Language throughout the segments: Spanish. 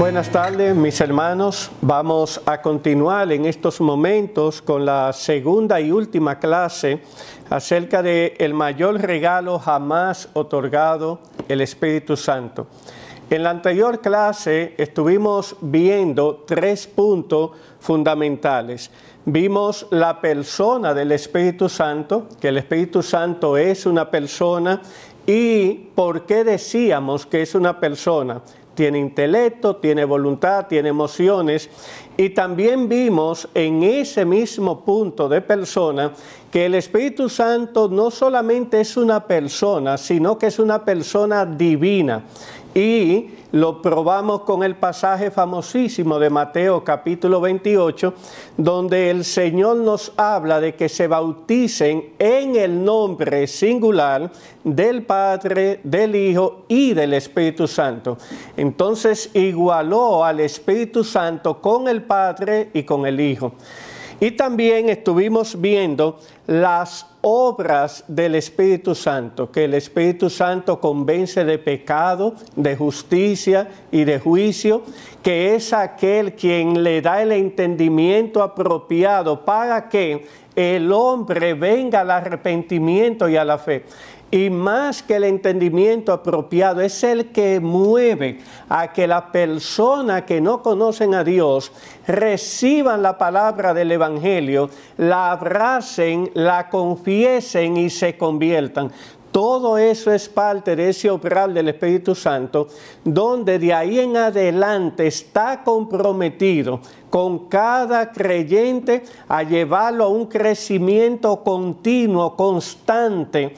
Buenas tardes, mis hermanos. Vamos a continuar en estos momentos con la segunda y última clase acerca de el mayor regalo jamás otorgado, el Espíritu Santo. En la anterior clase estuvimos viendo 3 puntos fundamentales. Vimos la persona del Espíritu Santo, que el Espíritu Santo es una persona, y por qué decíamos que es una persona. Tiene intelecto, tiene voluntad, tiene emociones. Y también vimos en ese mismo punto de persona que el Espíritu Santo no solamente es una persona, sino que es una persona divina. Y lo probamos con el pasaje famosísimo de Mateo capítulo 28, donde el Señor nos habla de que se bauticen en el nombre singular del Padre, del Hijo y del Espíritu Santo. Entonces igualó al Espíritu Santo con el Padre y con el Hijo. Y también estuvimos viendo las obras del Espíritu Santo, que el Espíritu Santo convence de pecado, de justicia y de juicio, que es aquel quien le da el entendimiento apropiado para que el hombre venga al arrepentimiento y a la fe. Y más que el entendimiento apropiado, es el que mueve a que la persona que no conocen a Dios reciban la palabra del Evangelio, la abracen, la confiesen y se conviertan. Todo eso es parte de ese obrar del Espíritu Santo, donde de ahí en adelante está comprometido con cada creyente a llevarlo a un crecimiento continuo, constante,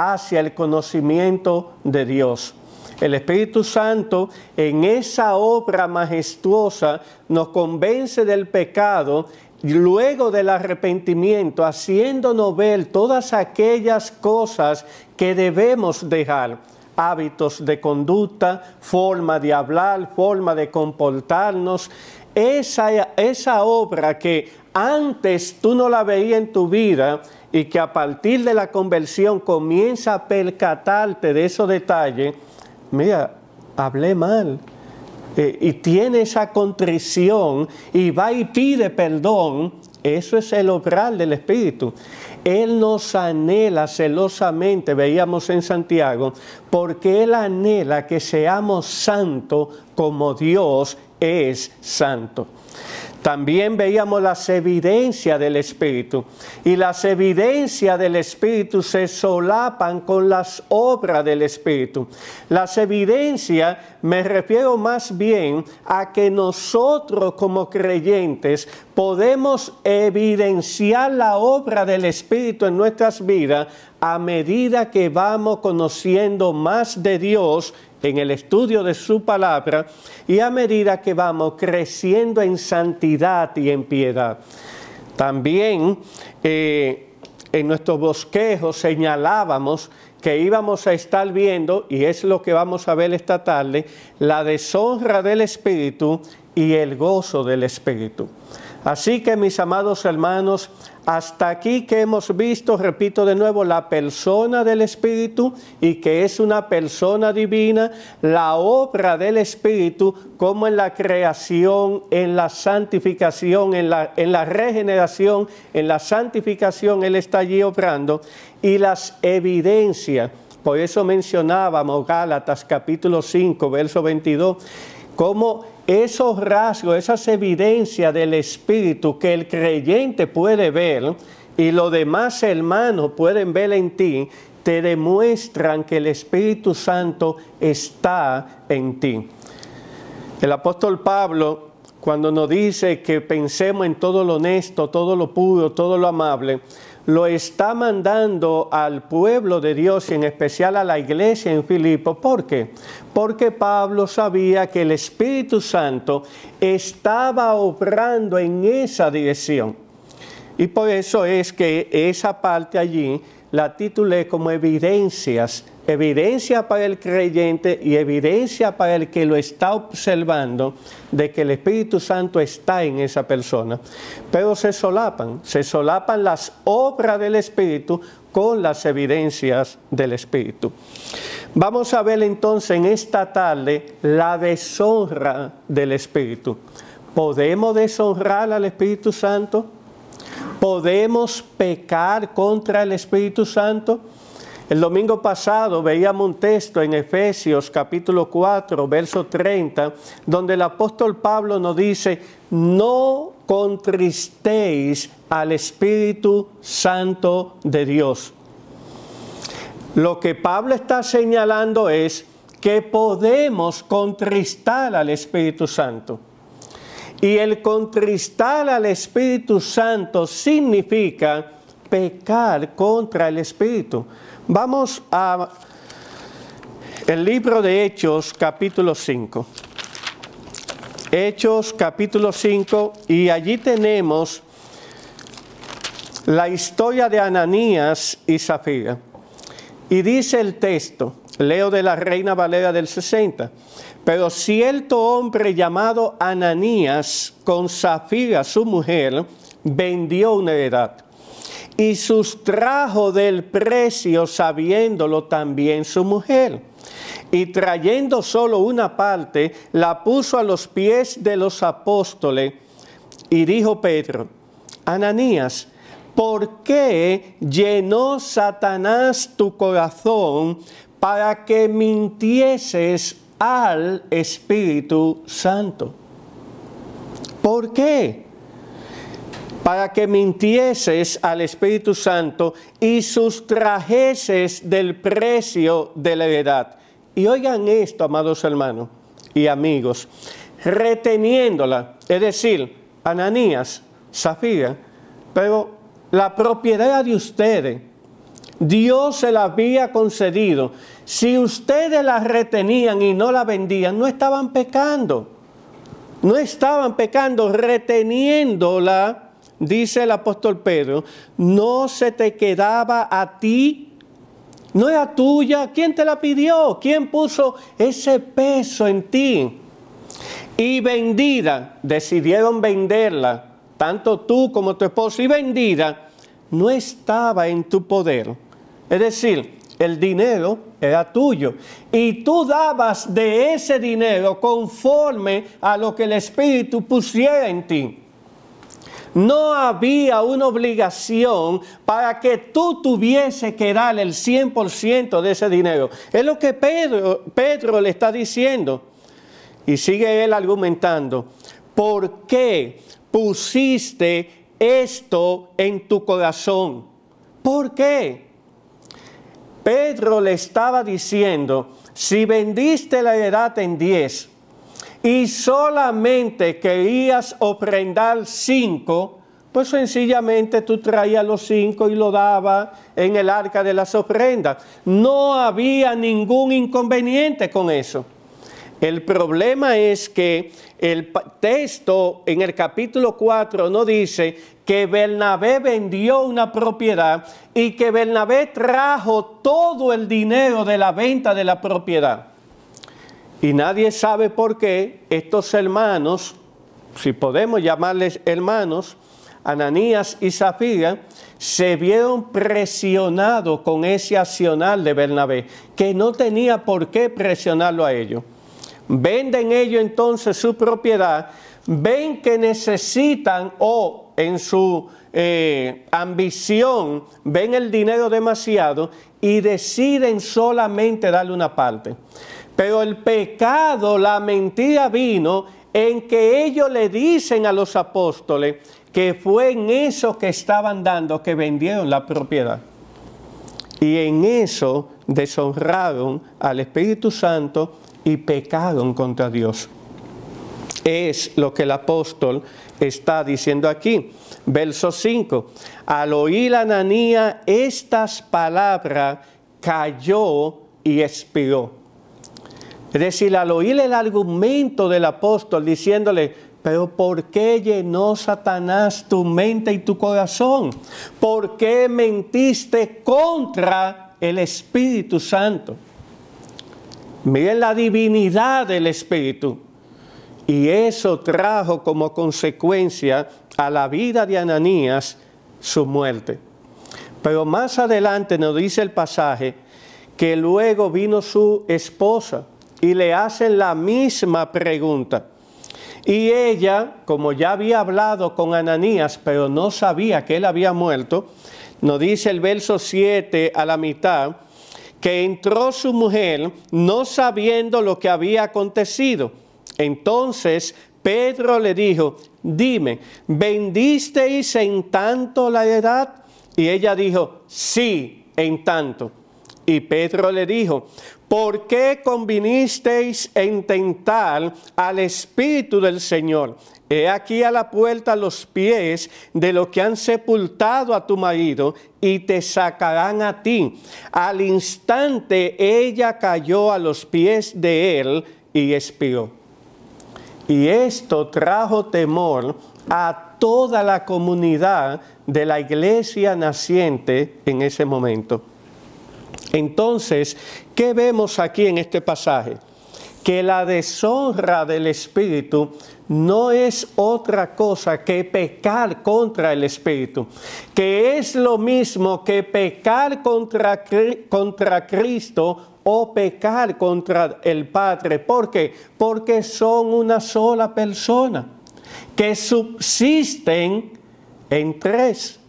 hacia el conocimiento de Dios. El Espíritu Santo en esa obra majestuosa nos convence del pecado, luego del arrepentimiento, haciéndonos ver todas aquellas cosas que debemos dejar. Hábitos de conducta, forma de hablar, forma de comportarnos. Esa obra que antes tú no la veías en tu vida y que a partir de la conversión comienza a percatarte de esos detalles. Mira, hablé mal. Y tiene esa contrición y va y pide perdón. Eso es el obrar del Espíritu. Él nos anhela celosamente, veíamos en Santiago, porque Él anhela que seamos santos como Dios es santo. También veíamos las evidencias del Espíritu, y las evidencias del Espíritu se solapan con las obras del Espíritu. Las evidencias me refiero más bien a que nosotros como creyentes podemos evidenciar la obra del Espíritu en nuestras vidas a medida que vamos conociendo más de Dios en el estudio de su palabra y a medida que vamos creciendo en santidad y en piedad. También en nuestros bosquejos señalábamos que íbamos a estar viendo, y es lo que vamos a ver esta tarde, la deshonra del Espíritu y el gozo del Espíritu. Así que, mis amados hermanos, hasta aquí que hemos visto, repito de nuevo, la persona del Espíritu y que es una persona divina, la obra del Espíritu como en la creación, en la santificación, en la regeneración, en la santificación Él está allí obrando, y las evidencias. Por eso mencionábamos Gálatas capítulo 5, verso 22, como esos rasgos, esas evidencias del Espíritu que el creyente puede ver y los demás hermanos pueden ver en ti, te demuestran que el Espíritu Santo está en ti. El apóstol Pablo, cuando nos dice que pensemos en todo lo honesto, todo lo puro, todo lo amable, lo está mandando al pueblo de Dios y en especial a la iglesia en Filipo. ¿Por qué? Porque Pablo sabía que el Espíritu Santo estaba obrando en esa dirección. Y por eso es que esa parte allí la titulé como evidencias. Evidencia para el creyente y evidencia para el que lo está observando de que el Espíritu Santo está en esa persona. Pero se solapan las obras del Espíritu con las evidencias del Espíritu. Vamos a ver entonces en esta tarde la deshonra del Espíritu. ¿Podemos deshonrar al Espíritu Santo? ¿Podemos pecar contra el Espíritu Santo? El domingo pasado veíamos un texto en Efesios capítulo 4, verso 30, donde el apóstol Pablo nos dice: no contristéis al Espíritu Santo de Dios. Lo que Pablo está señalando es que podemos contristar al Espíritu Santo. Y el contristar al Espíritu Santo significa pecar contra el Espíritu. Vamos a el libro de Hechos, capítulo 5. Hechos, capítulo 5, y allí tenemos la historia de Ananías y Zafira. Y dice el texto, leo de la Reina Valera del 60, pero cierto hombre llamado Ananías, con Zafira su mujer, vendió una heredad y sustrajo del precio, sabiéndolo también su mujer. Y trayendo solo una parte, la puso a los pies de los apóstoles. Y dijo Pedro: Ananías, ¿por qué llenó Satanás tu corazón para que mintieses al Espíritu Santo? ¿Por qué? Para que mintieses al Espíritu Santo y sustrajeses del precio de la heredad. Y oigan esto, amados hermanos y amigos, reteniéndola, es decir, Ananías, Zafira, pero la propiedad de ustedes, Dios se la había concedido. Si ustedes la retenían y no la vendían, no estaban pecando. No estaban pecando, reteniéndola. Dice el apóstol Pedro, no se te quedaba a ti, no era tuya. ¿Quién te la pidió? ¿Quién puso ese peso en ti? Y vendida, decidieron venderla, tanto tú como tu esposo, y vendida, no estaba en tu poder. Es decir, el dinero era tuyo y tú dabas de ese dinero conforme a lo que el Espíritu pusiera en ti. No había una obligación para que tú tuviese que dar el 100% de ese dinero. Es lo que Pedro le está diciendo. Y sigue él argumentando. ¿Por qué pusiste esto en tu corazón? ¿Por qué? Pedro le estaba diciendo, si vendiste la heredad en 10 y solamente querías ofrendar 5, pues sencillamente tú traías los 5 y lo dabas en el arca de las ofrendas. No había ningún inconveniente con eso. El problema es que el texto en el capítulo 4 no dice que Bernabé vendió una propiedad y que Bernabé trajo todo el dinero de la venta de la propiedad. Y nadie sabe por qué estos hermanos, si podemos llamarles hermanos, Ananías y Zafira, se vieron presionados con ese accionar de Bernabé, que no tenía por qué presionarlo a ellos. Venden ellos entonces su propiedad, ven que necesitan o en su ambición ven el dinero demasiado y deciden solamente darle una parte. Pero el pecado, la mentira vino en que ellos le dicen a los apóstoles que fue en eso que estaban dando que vendieron la propiedad. Y en eso deshonraron al Espíritu Santo y pecaron contra Dios. Es lo que el apóstol está diciendo aquí. Verso 5. Al oír Ananías estas palabras, cayó y expiró. Es decir, al oír el argumento del apóstol diciéndole, pero ¿por qué llenó Satanás tu mente y tu corazón? ¿Por qué mentiste contra el Espíritu Santo? Miren la divinidad del Espíritu. Y eso trajo como consecuencia a la vida de Ananías su muerte. Pero más adelante nos dice el pasaje que luego vino su esposa y le hacen la misma pregunta. Y ella, como ya había hablado con Ananías, pero no sabía que él había muerto, nos dice el verso 7 a la mitad, que entró su mujer no sabiendo lo que había acontecido. Entonces Pedro le dijo, dime, ¿vendisteis en tanto la heredad? Y ella dijo, sí, en tanto. Y Pedro le dijo, ¿por qué convinisteis en tentar al Espíritu del Señor? He aquí a la puerta los pies de los que han sepultado a tu marido y te sacarán a ti. Al instante ella cayó a los pies de él y expiró. Y esto trajo temor a toda la comunidad de la iglesia naciente en ese momento. Entonces, ¿qué vemos aquí en este pasaje? Que la deshonra del Espíritu no es otra cosa que pecar contra el Espíritu, que es lo mismo que pecar contra Cristo o pecar contra el Padre. ¿Por qué? Porque son una sola persona, que subsisten en tres.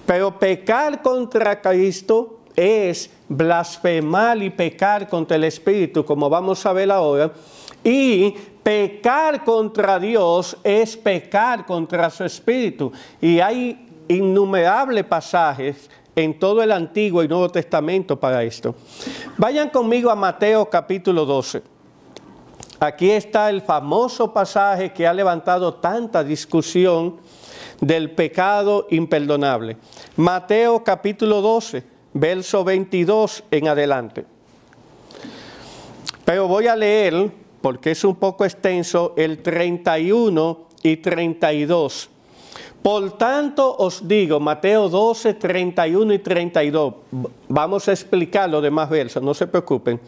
Pero pecar contra Cristo es blasfemar y pecar contra el Espíritu, como vamos a ver ahora, y pecar contra Dios es pecar contra su Espíritu. Y hay innumerables pasajes en todo el Antiguo y Nuevo Testamento para esto. Vayan conmigo a Mateo capítulo 12. Aquí está el famoso pasaje que ha levantado tanta discusión del pecado imperdonable. Mateo capítulo 12. Verso 22 en adelante. Pero voy a leer, porque es un poco extenso, el 31 y 32. Por tanto os digo, Mateo 12, 31 y 32. Vamos a explicar los demás versos, no se preocupen.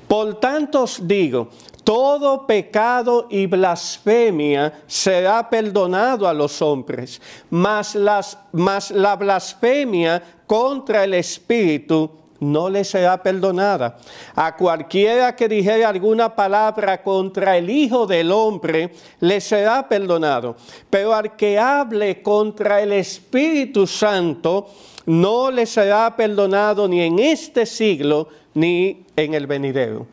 Por tanto os digo, todo pecado y blasfemia será perdonado a los hombres, mas la blasfemia contra el Espíritu no le será perdonada. A cualquiera que dijere alguna palabra contra el Hijo del Hombre, le será perdonado. Pero al que hable contra el Espíritu Santo, no le será perdonado ni en este siglo, ni en el venidero.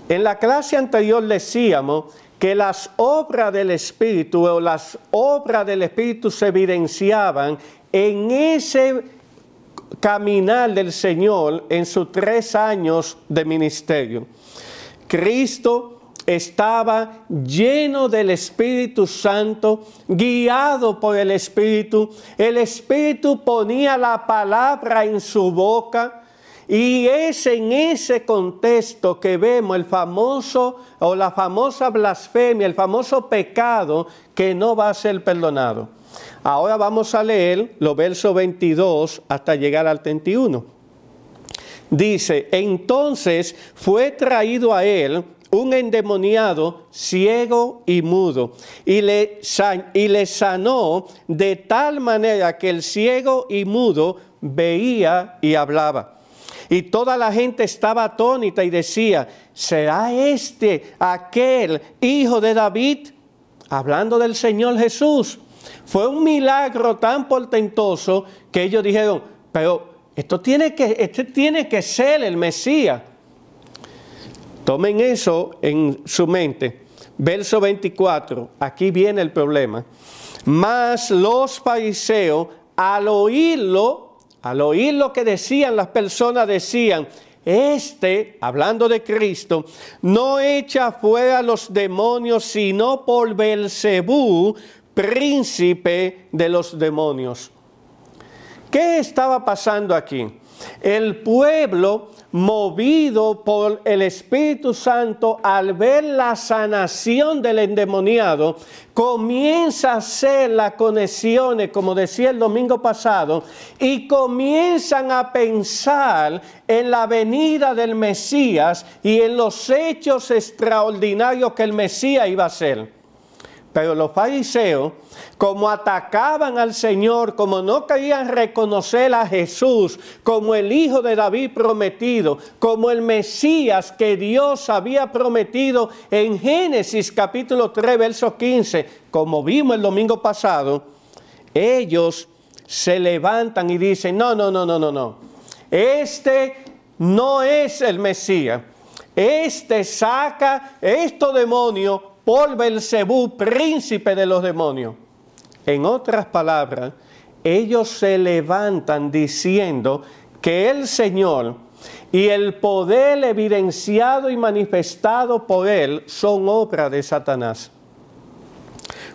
En la clase anterior decíamos que las obras del Espíritu o las obras del Espíritu se evidenciaban en ese caminar del Señor en sus 3 años de ministerio. Cristo estaba lleno del Espíritu Santo, guiado por el Espíritu. El Espíritu ponía la palabra en su boca. Y es en ese contexto que vemos el famoso o la famosa blasfemia, el famoso pecado que no va a ser perdonado. Ahora vamos a leer los versos 22 hasta llegar al 31. Dice, entonces fue traído a él un endemoniado ciego y mudo, y le sanó de tal manera que el ciego y mudo veía y hablaba. Y toda la gente estaba atónita y decía, ¿será este aquel hijo de David? Hablando del Señor Jesús. Fue un milagro tan portentoso que ellos dijeron, pero este tiene que ser el Mesías. Tomen eso en su mente. Verso 24, aquí viene el problema. Mas los fariseos, al oír lo que decían las personas, decían, hablando de Cristo, no echa fuera los demonios, sino por Beelzebú, príncipe de los demonios. ¿Qué estaba pasando aquí? El pueblo, movido por el Espíritu Santo, al ver la sanación del endemoniado, comienza a hacer las conexiones, como decía el domingo pasado, y comienzan a pensar en la venida del Mesías y en los hechos extraordinarios que el Mesías iba a hacer. Pero los fariseos, como atacaban al Señor, como no querían reconocer a Jesús como el Hijo de David prometido, como el Mesías que Dios había prometido en Génesis capítulo 3, verso 15, como vimos el domingo pasado, ellos se levantan y dicen, no. Este no es el Mesías. Este saca estos demonios por Belcebú, príncipe de los demonios. En otras palabras, ellos se levantan diciendo que el Señor y el poder evidenciado y manifestado por Él son obra de Satanás.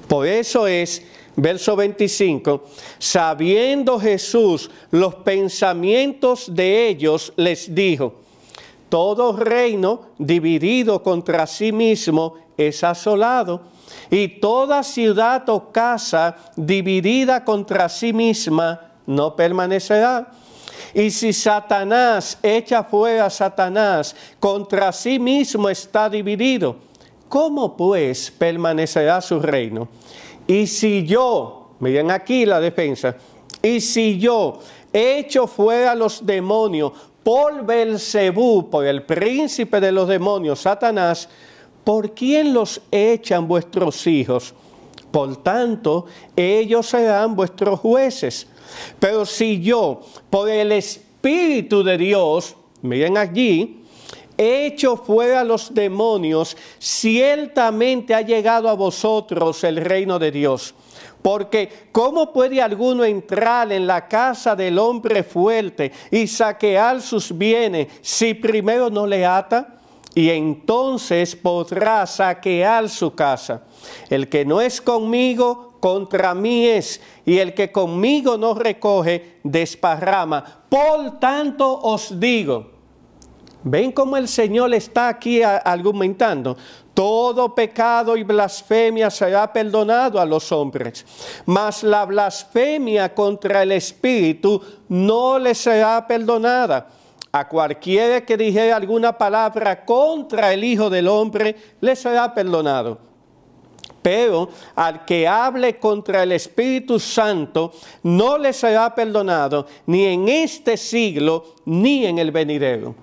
Por eso es, verso 25, sabiendo Jesús los pensamientos de ellos, les dijo, todo reino dividido contra sí mismo es asolado, y toda ciudad o casa dividida contra sí misma no permanecerá. Y si Satanás echa fuera a Satanás, contra sí mismo está dividido. ¿Cómo pues permanecerá su reino? Y si yo, miren aquí la defensa, y si yo echo fuera los demonios por Belcebú, por el príncipe de los demonios, Satanás, ¿por quién los echan vuestros hijos? Por tanto, ellos serán vuestros jueces. Pero si yo, por el Espíritu de Dios, miren allí, echo fuera los demonios, ciertamente ha llegado a vosotros el reino de Dios. Porque ¿cómo puede alguno entrar en la casa del hombre fuerte y saquear sus bienes si primero no le ata? Y entonces podrá saquear su casa. El que no es conmigo, contra mí es, y el que conmigo no recoge, desparrama. Por tanto os digo, ¿ven cómo el Señor está aquí argumentando? Todo pecado y blasfemia será perdonado a los hombres, mas la blasfemia contra el Espíritu no le será perdonada. A cualquiera que dijera alguna palabra contra el Hijo del Hombre, le será perdonado. Pero al que hable contra el Espíritu Santo, no le será perdonado, ni en este siglo, ni en el venidero.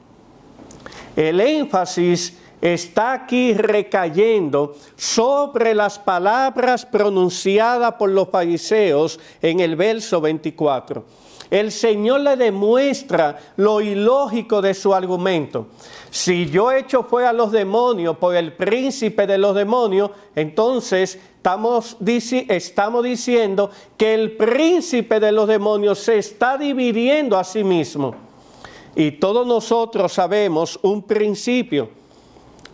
El énfasis está aquí recayendo sobre las palabras pronunciadas por los fariseos en el verso 24. El Señor le demuestra lo ilógico de su argumento. Si yo echo fuera a los demonios por el príncipe de los demonios, entonces estamos diciendo que el príncipe de los demonios se está dividiendo a sí mismo. Y todos nosotros sabemos un principio: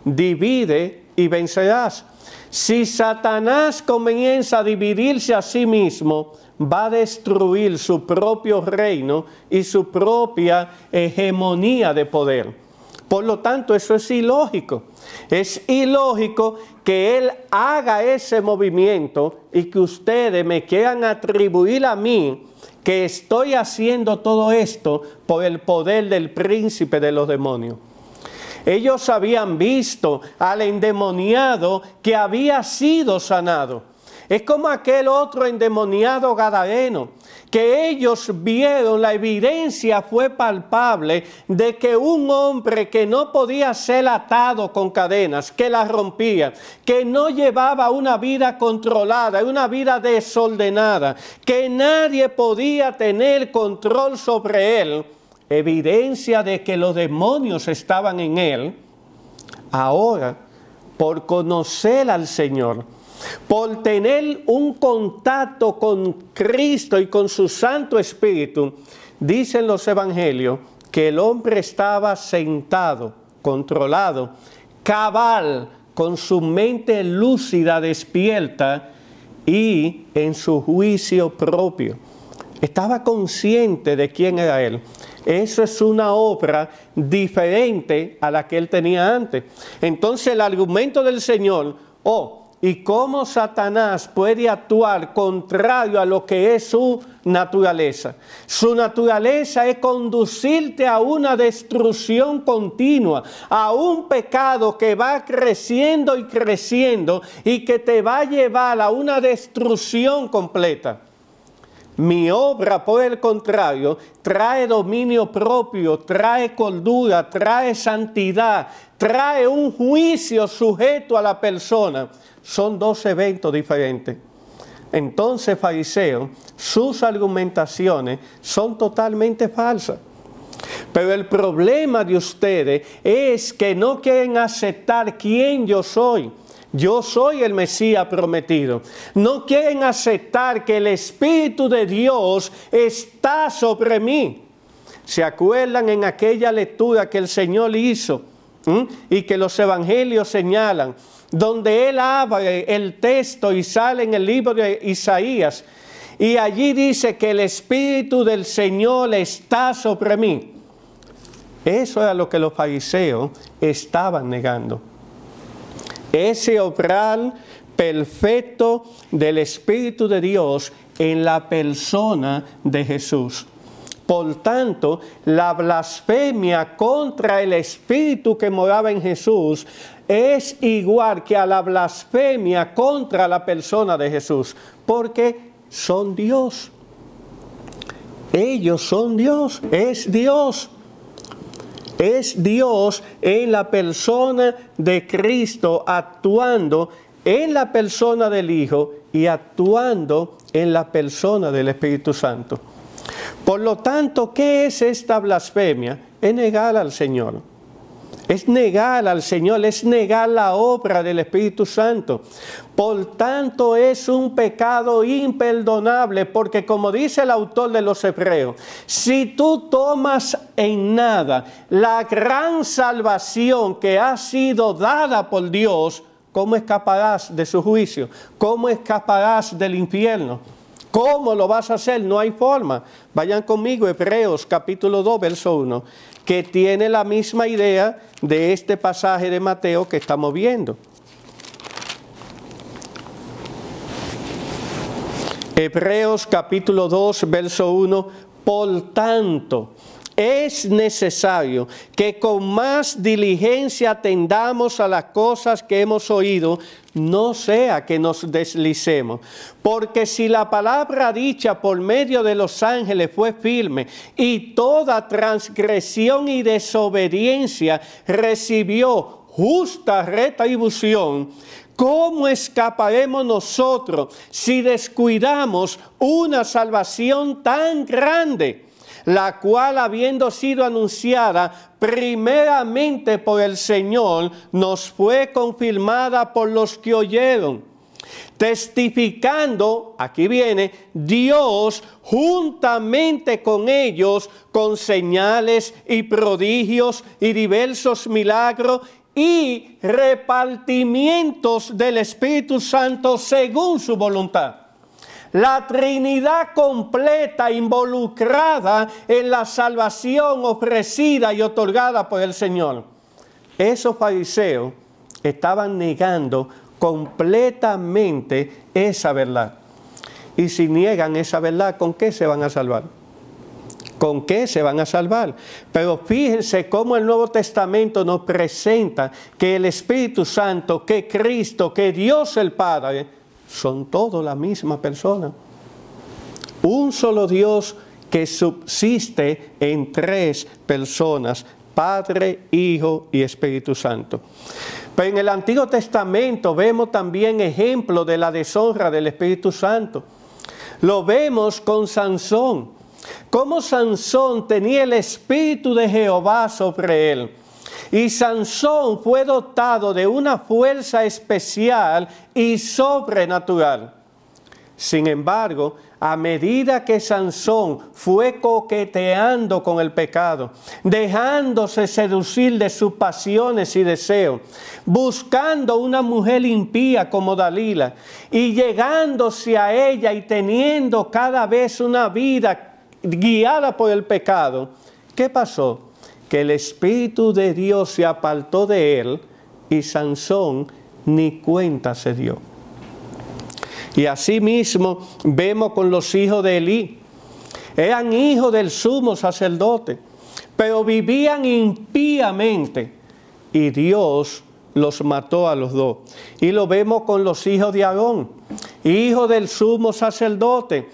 divide y vencerás. Si Satanás comienza a dividirse a sí mismo, va a destruir su propio reino y su propia hegemonía de poder. Por lo tanto, eso es ilógico. Es ilógico que Él haga ese movimiento y que ustedes me quieran atribuir a mí que estoy haciendo todo esto por el poder del príncipe de los demonios. Ellos habían visto al endemoniado que había sido sanado. Es como aquel otro endemoniado gadareno, que ellos vieron, la evidencia fue palpable de que un hombre que no podía ser atado con cadenas, que las rompía, que no llevaba una vida controlada, una vida desordenada, que nadie podía tener control sobre él, evidencia de que los demonios estaban en él. Ahora, por conocer al Señor, por tener un contacto con Cristo y con su Santo Espíritu, dicen los evangelios que el hombre estaba sentado, controlado, cabal, con su mente lúcida, despierta y en su juicio propio. Estaba consciente de quién era él. Eso es una obra diferente a la que él tenía antes. Entonces el argumento del Señor, y cómo Satanás puede actuar contrario a lo que es su naturaleza. Su naturaleza es conducirte a una destrucción continua, a un pecado que va creciendo y creciendo y que te va a llevar a una destrucción completa. Mi obra, por el contrario, trae dominio propio, trae cordura, trae santidad, trae un juicio sujeto a la persona. Son dos eventos diferentes. Entonces, fariseos, sus argumentaciones son totalmente falsas. Pero el problema de ustedes es que no quieren aceptar quién yo soy. Yo soy el Mesías prometido. No quieren aceptar que el Espíritu de Dios está sobre mí. ¿Se acuerdan en aquella lectura que el Señor hizo y que los evangelios señalan? Donde Él abre el texto y sale en el libro de Isaías. Y allí dice que el Espíritu del Señor está sobre mí. Eso era lo que los fariseos estaban negando. Ese obrar perfecto del Espíritu de Dios en la persona de Jesús. Por tanto, la blasfemia contra el Espíritu que moraba en Jesús es igual que a la blasfemia contra la persona de Jesús, porque son Dios. Ellos son Dios, es Dios. Es Dios en la persona de Cristo actuando en la persona del Hijo y actuando en la persona del Espíritu Santo. Por lo tanto, ¿qué es esta blasfemia? Es negar al Señor. Es negar al Señor, es negar la obra del Espíritu Santo. Por tanto, es un pecado imperdonable, porque como dice el autor de los Hebreos, si tú tomas en nada la gran salvación que ha sido dada por Dios, ¿cómo escaparás de su juicio? ¿Cómo escaparás del infierno? ¿Cómo lo vas a hacer? No hay forma. Vayan conmigo, Hebreos capítulo 2, verso 1, que tiene la misma idea de este pasaje de Mateo que estamos viendo. Hebreos capítulo 2, verso 1, por tanto, es necesario que con más diligencia atendamos a las cosas que hemos oído, no sea que nos deslicemos. Porque si la palabra dicha por medio de los ángeles fue firme, y toda transgresión y desobediencia recibió justa retribución, ¿cómo escaparemos nosotros si descuidamos una salvación tan grande, la cual, habiendo sido anunciada primeramente por el Señor, nos fue confirmada por los que oyeron? Testificando, aquí viene, Dios juntamente con ellos, con señales y prodigios y diversos milagros y repartimientos del Espíritu Santo según su voluntad. La Trinidad completa involucrada en la salvación ofrecida y otorgada por el Señor. Esos fariseos estaban negando completamente esa verdad. Y si niegan esa verdad, ¿con qué se van a salvar? ¿Con qué se van a salvar? Pero fíjense cómo el Nuevo Testamento nos presenta que el Espíritu Santo, que Cristo, que Dios el Padre, son todos la misma persona. Un solo Dios que subsiste en tres personas: Padre, Hijo y Espíritu Santo. Pero en el Antiguo Testamento vemos también ejemplos de la deshonra del Espíritu Santo. Lo vemos con Sansón. Cómo Sansón tenía el Espíritu de Jehová sobre él. Y Sansón fue dotado de una fuerza especial y sobrenatural. Sin embargo, a medida que Sansón fue coqueteando con el pecado, dejándose seducir de sus pasiones y deseos, buscando una mujer impía como Dalila, y llegándose a ella y teniendo cada vez una vida guiada por el pecado, ¿qué pasó? Que el Espíritu de Dios se apartó de él y Sansón ni cuenta se dio. Y asimismo vemos con los hijos de Elí. Eran hijos del sumo sacerdote, pero vivían impíamente y Dios los mató a los dos. Y lo vemos con los hijos de Aarón, hijos del sumo sacerdote.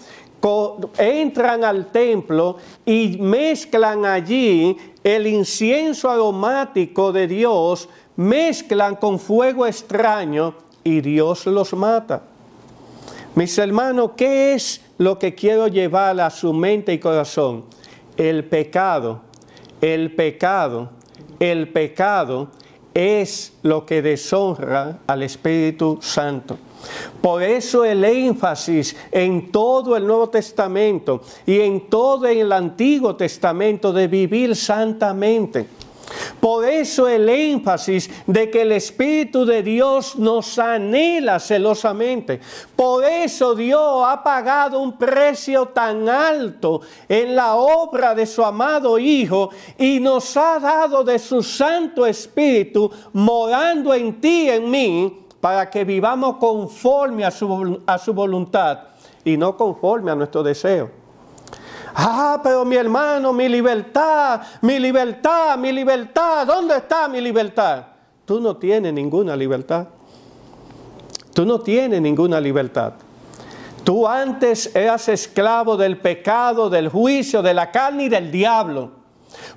Entran al templo y mezclan allí el incienso aromático de Dios, mezclan con fuego extraño y Dios los mata. Mis hermanos, ¿qué es lo que quiero llevar a su mente y corazón? El pecado, el pecado, el pecado es lo que deshonra al Espíritu Santo. Por eso el énfasis en todo el Nuevo Testamento y en todo el Antiguo Testamento de vivir santamente. Por eso el énfasis de que el Espíritu de Dios nos anhela celosamente. Por eso Dios ha pagado un precio tan alto en la obra de su amado Hijo y nos ha dado de su Santo Espíritu morando en ti y en mí, para que vivamos conforme a su voluntad y no conforme a nuestro deseo. Ah, pero mi hermano, mi libertad, mi libertad, mi libertad, ¿dónde está mi libertad? Tú no tienes ninguna libertad. Tú no tienes ninguna libertad. Tú antes eras esclavo del pecado, del juicio, de la carne y del diablo.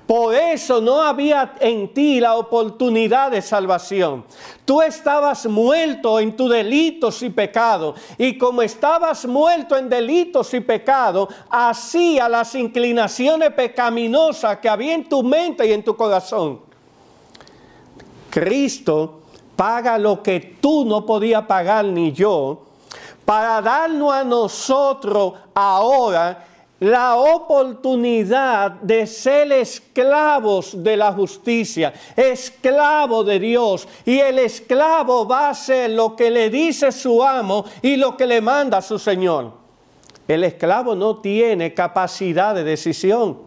Por eso no había en ti la oportunidad de salvación. Tú estabas muerto en tus delitos y pecados. Y como estabas muerto en delitos y pecados, hacía las inclinaciones pecaminosas que había en tu mente y en tu corazón. Cristo paga lo que tú no podías pagar ni yo, para darnos a nosotros ahora la oportunidad de ser esclavos de la justicia, esclavo de Dios. Y el esclavo va a hacer lo que le dice su amo y lo que le manda su Señor. El esclavo no tiene capacidad de decisión.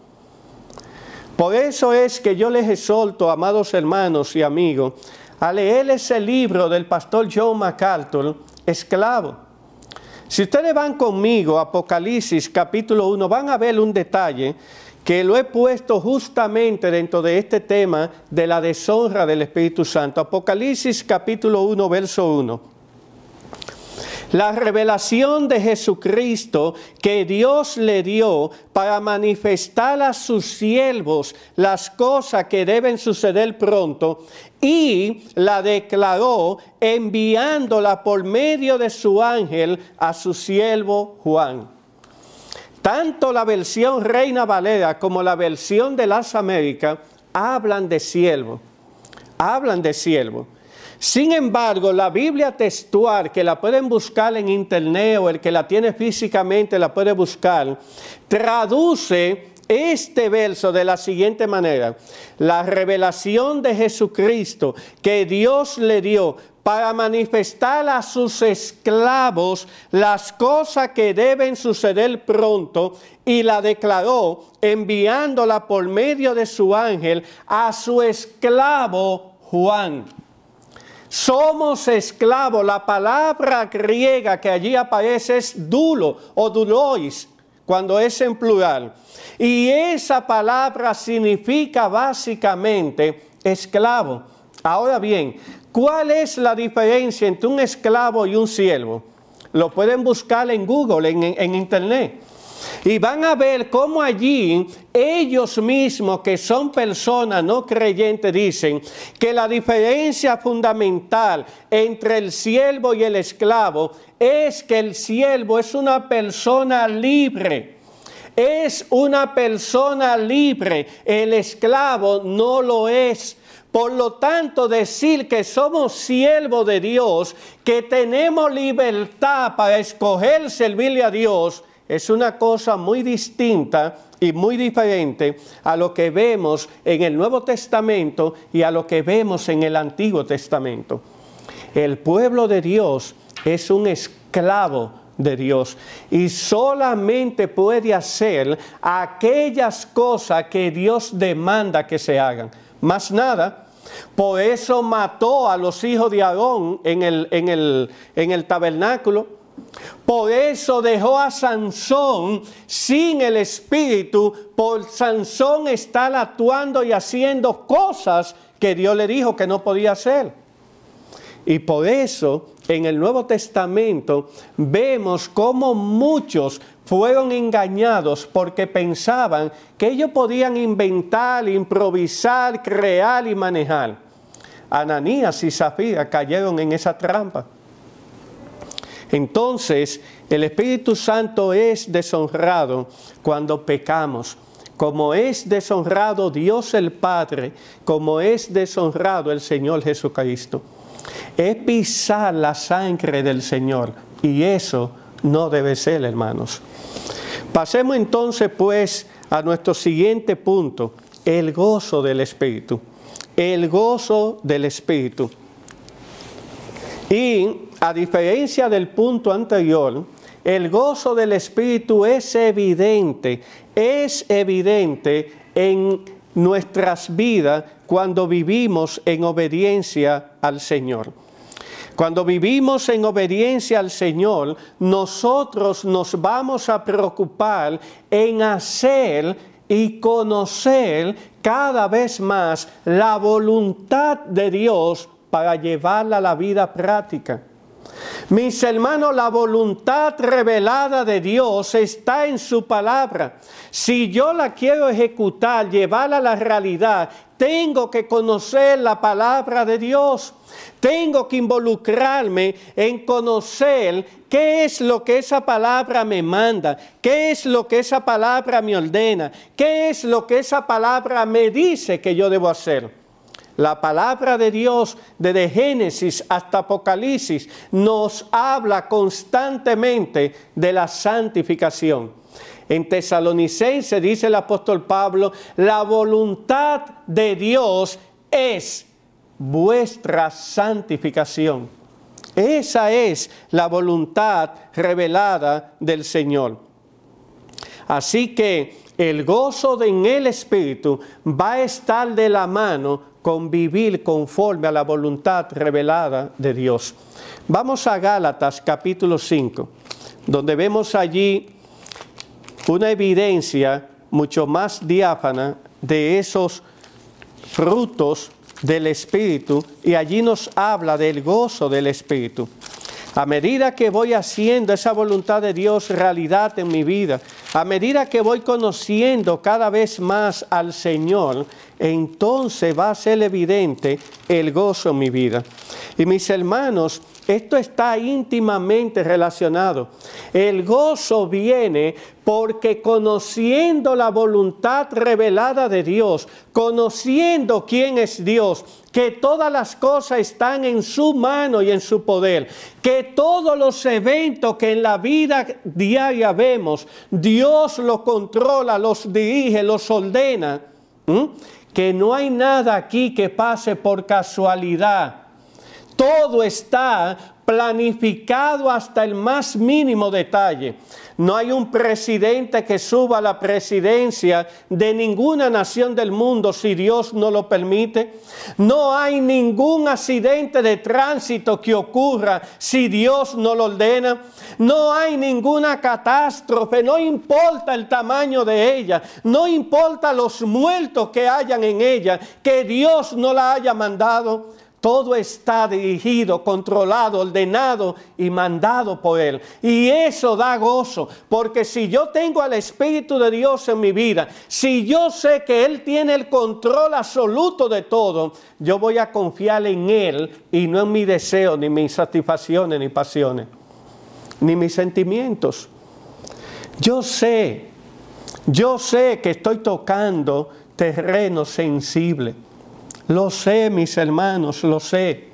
Por eso es que yo les exhorto, amados hermanos y amigos, a leer ese libro del pastor John MacArthur, Esclavo. Si ustedes van conmigo a Apocalipsis capítulo 1, van a ver un detalle que lo he puesto justamente dentro de este tema de la deshonra del Espíritu Santo. Apocalipsis capítulo 1, verso 1. La revelación de Jesucristo que Dios le dio para manifestar a sus siervos las cosas que deben suceder pronto, y la declaró enviándola por medio de su ángel a su siervo Juan. Tanto la versión Reina Valera como la versión de las Américas hablan de siervo, hablan de siervo. Sin embargo, la Biblia textual, que la pueden buscar en internet o el que la tiene físicamente la puede buscar, traduce este verso de la siguiente manera: la revelación de Jesucristo que Dios le dio para manifestar a sus esclavos las cosas que deben suceder pronto, y la declaró enviándola por medio de su ángel a su esclavo Juan. Somos esclavos. La palabra griega que allí aparece es dulo o dulois, cuando es en plural. Y esa palabra significa básicamente esclavo. Ahora bien, ¿cuál es la diferencia entre un esclavo y un siervo? Lo pueden buscar en Google, en internet. Y van a ver cómo allí ellos mismos, que son personas no creyentes, dicen que la diferencia fundamental entre el siervo y el esclavo es que el siervo es una persona libre. Es una persona libre. El esclavo no lo es. Por lo tanto, decir que somos siervos de Dios, que tenemos libertad para escoger servirle a Dios, es una cosa muy distinta y muy diferente a lo que vemos en el Nuevo Testamento y a lo que vemos en el Antiguo Testamento. El pueblo de Dios es un esclavo de Dios y solamente puede hacer aquellas cosas que Dios demanda que se hagan. Más nada. Por eso mató a los hijos de Aarón en el tabernáculo. Por eso dejó a Sansón sin el espíritu, por Sansón estar actuando y haciendo cosas que Dios le dijo que no podía hacer. Y por eso en el Nuevo Testamento vemos cómo muchos fueron engañados porque pensaban que ellos podían inventar, improvisar, crear y manejar. Ananías y Zafira cayeron en esa trampa. Entonces, el Espíritu Santo es deshonrado cuando pecamos, como es deshonrado Dios el Padre, como es deshonrado el Señor Jesucristo. Es pisar la sangre del Señor, y eso no debe ser, hermanos. Pasemos entonces pues a nuestro siguiente punto, el gozo del Espíritu. El gozo del Espíritu. Y a diferencia del punto anterior, el gozo del Espíritu es evidente en nuestras vidas cuando vivimos en obediencia al Señor. Cuando vivimos en obediencia al Señor, nosotros nos vamos a preocupar en hacer y conocer cada vez más la voluntad de Dios para llevarla a la vida práctica. Mis hermanos, la voluntad revelada de Dios está en su palabra. Si yo la quiero ejecutar, llevarla a la realidad, tengo que conocer la palabra de Dios. Tengo que involucrarme en conocer qué es lo que esa palabra me manda, qué es lo que esa palabra me ordena, qué es lo que esa palabra me dice que yo debo hacer. La palabra de Dios, desde Génesis hasta Apocalipsis, nos habla constantemente de la santificación. En Tesalonicenses dice el apóstol Pablo, la voluntad de Dios es vuestra santificación. Esa es la voluntad revelada del Señor. Así que el gozo en el Espíritu va a estar de la mano con vivir conforme a la voluntad revelada de Dios. Vamos a Gálatas capítulo 5, donde vemos allí una evidencia mucho más diáfana de esos frutos del Espíritu, y allí nos habla del gozo del Espíritu. A medida que voy haciendo esa voluntad de Dios realidad en mi vida, a medida que voy conociendo cada vez más al Señor, entonces va a ser evidente el gozo en mi vida. Y mis hermanos, esto está íntimamente relacionado. El gozo viene porque conociendo la voluntad revelada de Dios, conociendo quién es Dios, que todas las cosas están en su mano y en su poder, que todos los eventos que en la vida diaria vemos, Dios los controla, los dirige, los ordena, que no hay nada aquí que pase por casualidad. Todo está planificado hasta el más mínimo detalle. No hay un presidente que suba a la presidencia de ninguna nación del mundo si Dios no lo permite. No hay ningún accidente de tránsito que ocurra si Dios no lo ordena. No hay ninguna catástrofe, no importa el tamaño de ella, no importa los muertos que hayan en ella, que Dios no la haya mandado. Todo está dirigido, controlado, ordenado y mandado por Él. Y eso da gozo, porque si yo tengo al Espíritu de Dios en mi vida, si yo sé que Él tiene el control absoluto de todo, yo voy a confiar en Él y no en mi deseo, ni mis satisfacciones, ni pasiones, ni mis sentimientos. Yo sé que estoy tocando terreno sensible. Lo sé, mis hermanos, lo sé.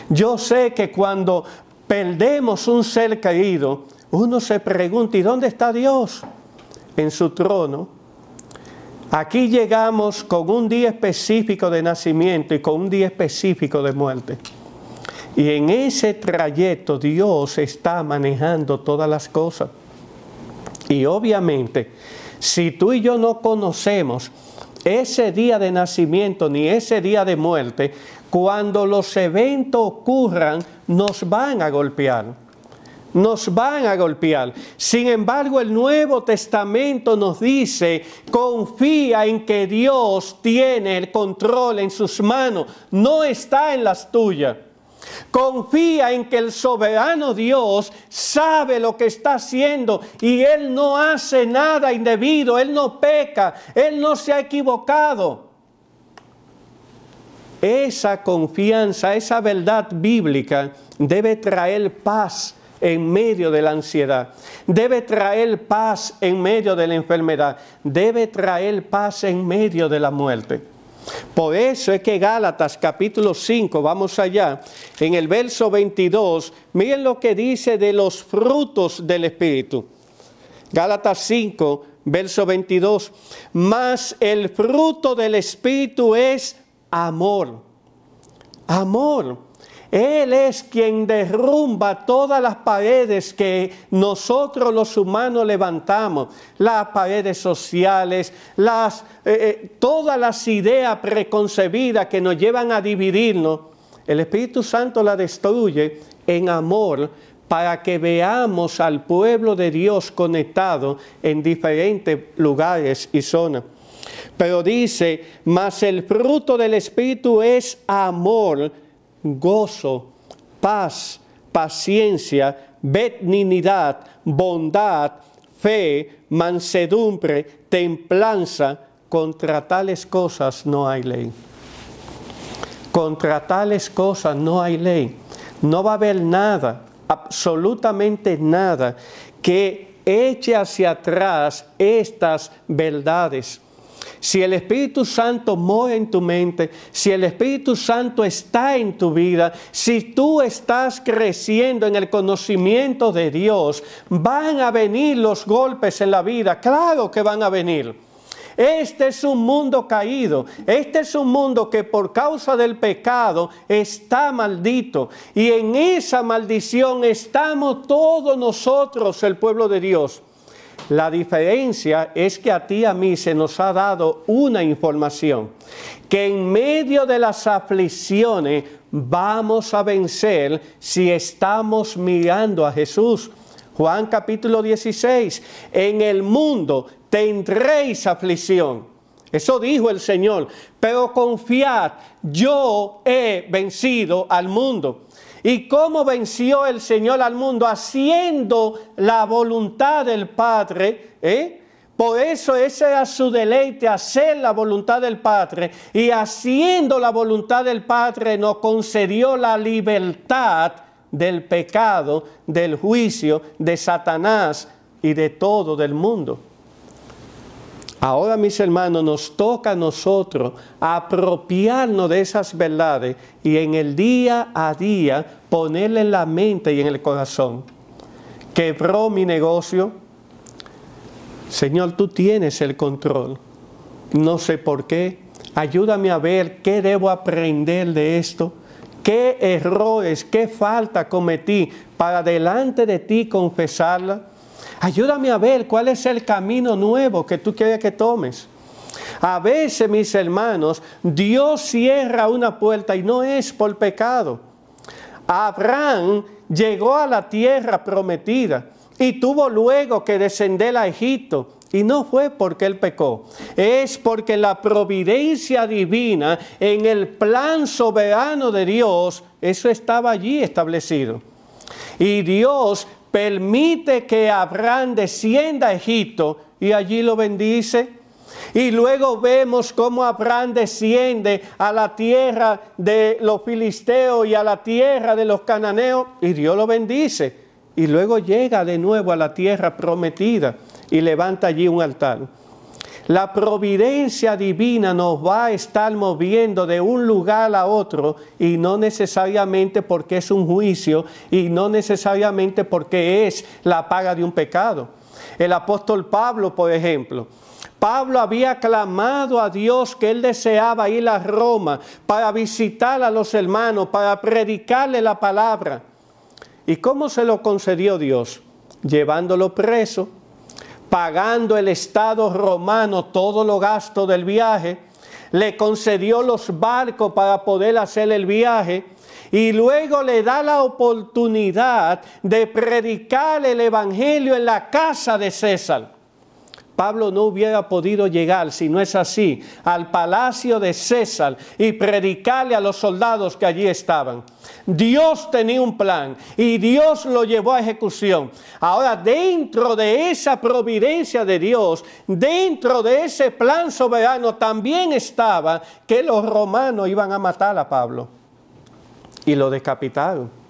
Yo sé que cuando perdemos un ser querido, uno se pregunta, ¿y dónde está Dios? En su trono. Aquí llegamos con un día específico de nacimiento y con un día específico de muerte. Y en ese trayecto Dios está manejando todas las cosas. Y obviamente, si tú y yo no conocemos ese día de nacimiento ni ese día de muerte, cuando los eventos ocurran, nos van a golpear. nos van a golpear. Sin embargo, el Nuevo Testamento nos dice, confía en que Dios tiene el control en sus manos, no está en las tuyas. Confía en que el soberano Dios sabe lo que está haciendo y Él no hace nada indebido, Él no peca, Él no se ha equivocado. Esa confianza, esa verdad bíblica debe traer paz en medio de la ansiedad, debe traer paz en medio de la enfermedad, debe traer paz en medio de la muerte. Por eso es que Gálatas capítulo 5, vamos allá, en el verso 22, miren lo que dice de los frutos del Espíritu. Gálatas 5, verso 22, mas el fruto del Espíritu es amor. Amor. Él es quien derrumba todas las paredes que nosotros los humanos levantamos, las paredes sociales, todas las ideas preconcebidas que nos llevan a dividirnos. El Espíritu Santo la destruye en amor para que veamos al pueblo de Dios conectado en diferentes lugares y zonas. Pero dice, mas el fruto del Espíritu es amor, gozo, paz, paciencia, benignidad, bondad, fe, mansedumbre, templanza. Contra tales cosas no hay ley. Contra tales cosas no hay ley. No va a haber nada, absolutamente nada, que eche hacia atrás estas verdades. Si el Espíritu Santo mora en tu mente, si el Espíritu Santo está en tu vida, si tú estás creciendo en el conocimiento de Dios, van a venir los golpes en la vida, claro que van a venir. Este es un mundo caído, este es un mundo que por causa del pecado está maldito y en esa maldición estamos todos nosotros, el pueblo de Dios. La diferencia es que a ti y a mí se nos ha dado una información, que en medio de las aflicciones vamos a vencer si estamos mirando a Jesús. Juan capítulo 16, en el mundo tendréis aflicción. Eso dijo el Señor, pero confiad, yo he vencido al mundo. ¿Y cómo venció el Señor al mundo? Haciendo la voluntad del Padre. Por eso ese era su deleite, hacer la voluntad del Padre. Y haciendo la voluntad del Padre nos concedió la libertad del pecado, del juicio, de Satanás y de todo del mundo. Ahora, mis hermanos, nos toca a nosotros apropiarnos de esas verdades y en el día a día ponerle en la mente y en el corazón. Quebró mi negocio. Señor, tú tienes el control. No sé por qué. Ayúdame a ver qué debo aprender de esto. ¿Qué errores, qué falta cometí para delante de ti confesarla? Ayúdame a ver cuál es el camino nuevo que tú quieres que tomes. A veces, mis hermanos, Dios cierra una puerta y no es por pecado. Abraham llegó a la tierra prometida y tuvo luego que descender a Egipto. Y no fue porque él pecó, es porque la providencia divina en el plan soberano de Dios, eso estaba allí establecido. Y Dios permite que Abraham descienda a Egipto y allí lo bendice. Y luego vemos cómo Abraham desciende a la tierra de los filisteos y a la tierra de los cananeos y Dios lo bendice. Y luego llega de nuevo a la tierra prometida y levanta allí un altar. La providencia divina nos va a estar moviendo de un lugar a otro y no necesariamente porque es un juicio y no necesariamente porque es la paga de un pecado. El apóstol Pablo, por ejemplo, Pablo había clamado a Dios que él deseaba ir a Roma para visitar a los hermanos, para predicarle la palabra. ¿Y cómo se lo concedió Dios? Llevándolo preso, pagando el Estado romano todos los gastos del viaje, le concedió los barcos para poder hacer el viaje y luego le da la oportunidad de predicar el evangelio en la casa de César. Pablo no hubiera podido llegar, si no es así, al palacio de César y predicarle a los soldados que allí estaban. Dios tenía un plan y Dios lo llevó a ejecución. Ahora, dentro de esa providencia de Dios, dentro de ese plan soberano, también estaba que los romanos iban a matar a Pablo y lo decapitaron.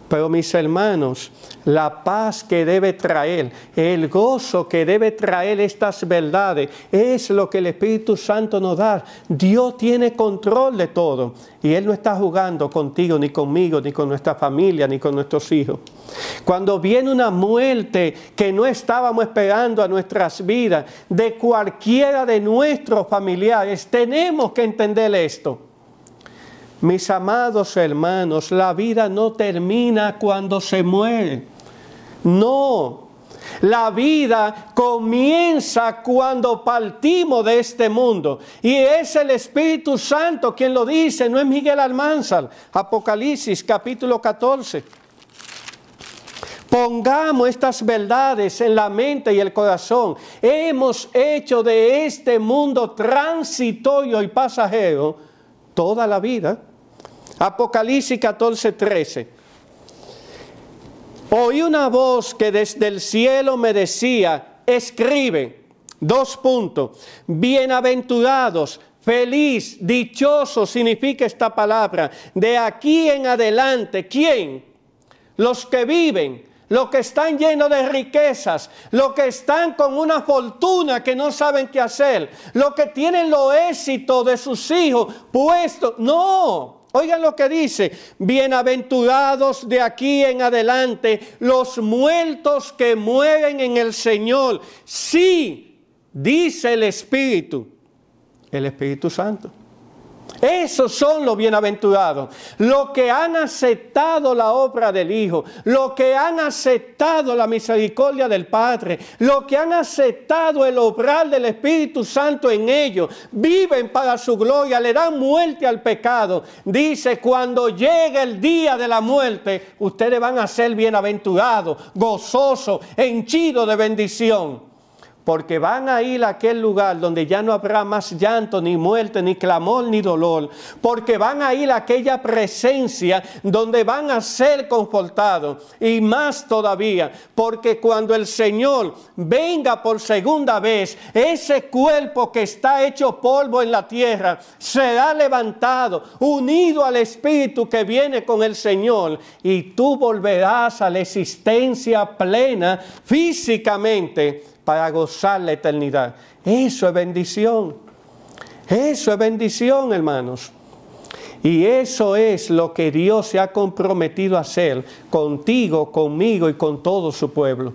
Pero mis hermanos, la paz que debe traer, el gozo que debe traer estas verdades, es lo que el Espíritu Santo nos da. Dios tiene control de todo y Él no está jugando contigo, ni conmigo, ni con nuestra familia, ni con nuestros hijos. Cuando viene una muerte que no estábamos esperando a nuestras vidas, de cualquiera de nuestros familiares, tenemos que entender esto. Mis amados hermanos, la vida no termina cuando se muere. No, la vida comienza cuando partimos de este mundo. Y es el Espíritu Santo quien lo dice, no es Miguel Almanzar. Apocalipsis capítulo 14. Pongamos estas verdades en la mente y el corazón. Hemos hecho de este mundo transitorio y pasajero toda la vida. Apocalipsis 14:13. Oí una voz que desde el cielo me decía, escribe, bienaventurados, feliz, dichoso significa esta palabra, de aquí en adelante, ¿quién? Los que viven, los que están llenos de riquezas, los que están con una fortuna que no saben qué hacer, los que tienen los éxitos de sus hijos puestos, no. Oigan lo que dice, bienaventurados de aquí en adelante los muertos que mueren en el Señor. Sí, dice el Espíritu Santo. Esos son los bienaventurados, los que han aceptado la obra del Hijo, los que han aceptado la misericordia del Padre, los que han aceptado el obrar del Espíritu Santo en ellos, viven para su gloria, le dan muerte al pecado. Dice, cuando llegue el día de la muerte, ustedes van a ser bienaventurados, gozosos, henchidos de bendición. Porque van a ir a aquel lugar donde ya no habrá más llanto, ni muerte, ni clamor, ni dolor. Porque van a ir a aquella presencia donde van a ser confortados. Y más todavía, porque cuando el Señor venga por segunda vez, ese cuerpo que está hecho polvo en la tierra será levantado, unido al Espíritu que viene con el Señor. Y tú volverás a la existencia plena físicamente, para gozar la eternidad. Eso es bendición. Eso es bendición, hermanos. Y eso es lo que Dios se ha comprometido a hacer contigo, conmigo y con todo su pueblo.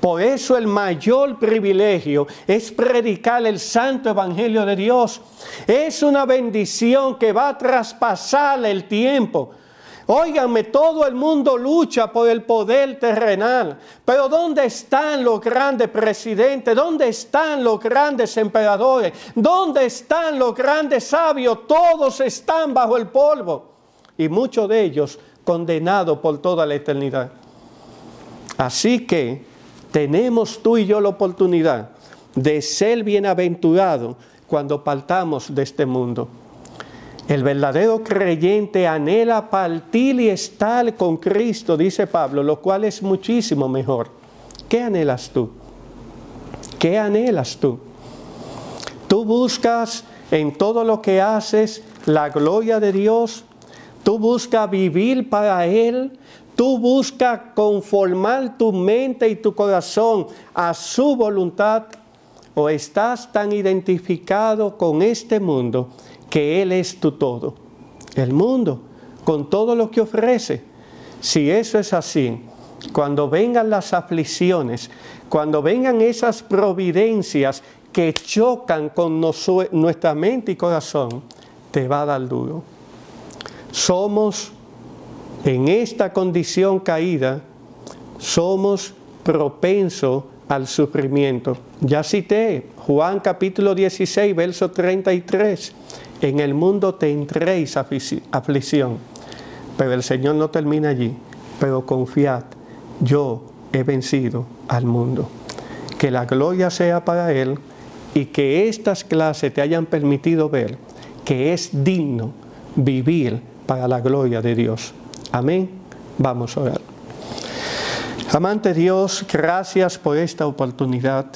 Por eso el mayor privilegio es predicar el santo evangelio de Dios. Es una bendición que va a traspasar el tiempo. Óiganme, todo el mundo lucha por el poder terrenal, pero ¿dónde están los grandes presidentes? ¿Dónde están los grandes emperadores? ¿Dónde están los grandes sabios? Todos están bajo el polvo y muchos de ellos condenados por toda la eternidad. Así que tenemos tú y yo la oportunidad de ser bienaventurados cuando partamos de este mundo. El verdadero creyente anhela partir y estar con Cristo, dice Pablo, lo cual es muchísimo mejor. ¿Qué anhelas tú? ¿Qué anhelas tú? ¿Tú buscas en todo lo que haces la gloria de Dios? ¿Tú buscas vivir para Él? ¿Tú buscas conformar tu mente y tu corazón a su voluntad? ¿O estás tan identificado con este mundo que Él es tu todo? El mundo, con todo lo que ofrece. Si eso es así, cuando vengan las aflicciones, cuando vengan esas providencias que chocan con nuestra mente y corazón, te va a dar duro. Somos, en esta condición caída, somos propensos al sufrimiento. Ya cité Juan capítulo 16, verso 33. En el mundo tendréis aflicción, Pero el Señor no termina allí. Pero confiad, yo he vencido al mundo. Que la gloria sea para Él y que estas clases te hayan permitido ver que es digno vivir para la gloria de Dios. Amén. Vamos a orar. Amante Dios, gracias por esta oportunidad.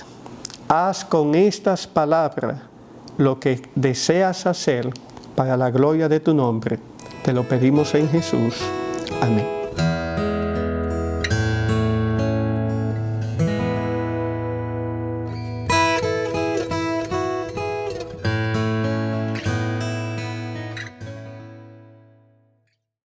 Haz con estas palabras lo que deseas hacer para la gloria de tu nombre. Te lo pedimos en Jesús. Amén.